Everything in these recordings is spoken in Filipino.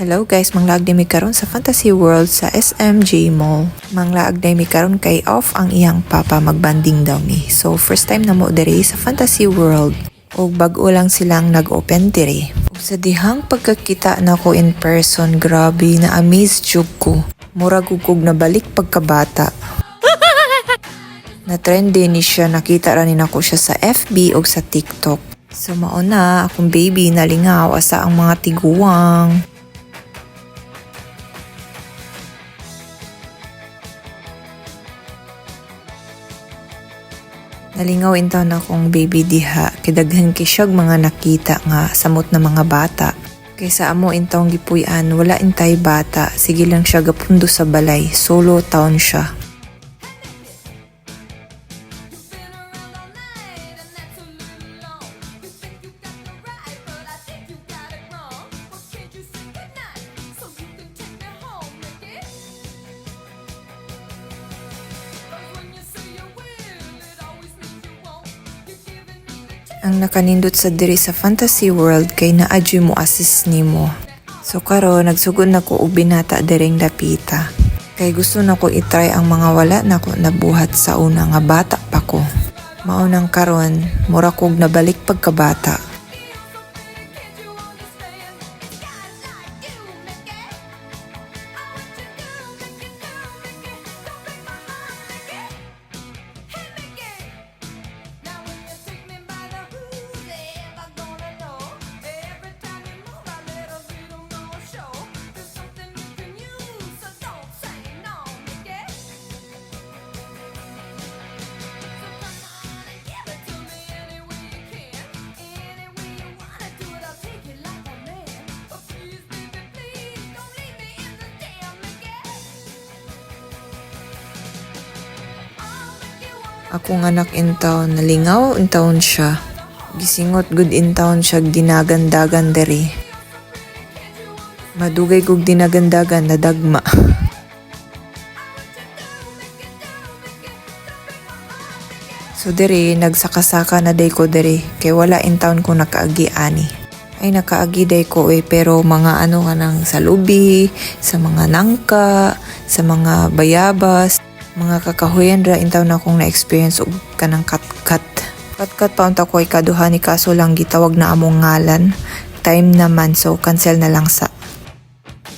Hello guys, manglaag mi karon sa Fantasy World sa SMJ Mall. Manglaag mi karon kay off ang iyang papa magbanding daw mi. So first time na mo diri sa Fantasy World. Og bag-o lang silang nag-open diri. Ug sa dihang pagkakita nako in person, grabe na amaze jud ko. Murag ug na balik pagkabata. Na trendy ni siya, nakita ra ni nako siya sa FB ug sa TikTok. So mauna akong baby nalingaw asa ang mga tiguwang. Nalingaw intaw na akong baby diha, kidaghan kisyag mga nakita nga samot na mga bata. Kaysa amo intawng gipuy-an, wala intay bata, sige lang siya gapundo sa balay, solo town siya. Ang nakanindot sa diri sa Fantasy World kay naadyo mo assist nimo. So karon nagsugod na ko og binata diring dapita. Kay gusto na ko itry ang mga wala na ko nabuhat sa una nga bata pa ko. Maunang karon mura kog nabalik pagkabata. Akong anak in town, nalingaw in town siya. Gisingot good in town siya dinagandagan diri. Madugay kog dinagandagan na dagma. So diri nagsakasaka na day ko diri kay wala in town ko nakaagi ani. Ay nakaagi day ko pero mga ano nga nang sa lubi, sa mga nangka, sa mga bayabas. Mga kakahuyan ra intaw na akong na-experience og kanang kat-kat. Kat-kat pa unta ko ay kaduha ni kaso lang gitawag na among ngalan. Time naman so cancel na lang sa.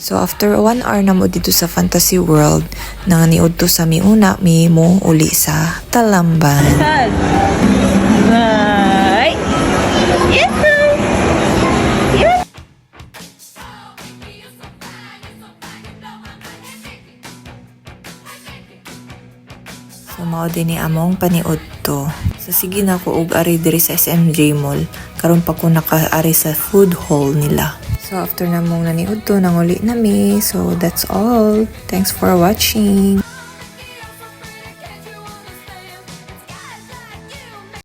So after 1 hour na mo dito sa Fantasy World, nanganiud to sa miuna mi mo uli sa Talamban. Bye. So mao din ni among paniud to. So sige na ko og ari diri sa SMJ Mall. Karon pa ko nakaari sa food hall nila. So after namong naniud to nanguli na mi. So that's all. Thanks for watching.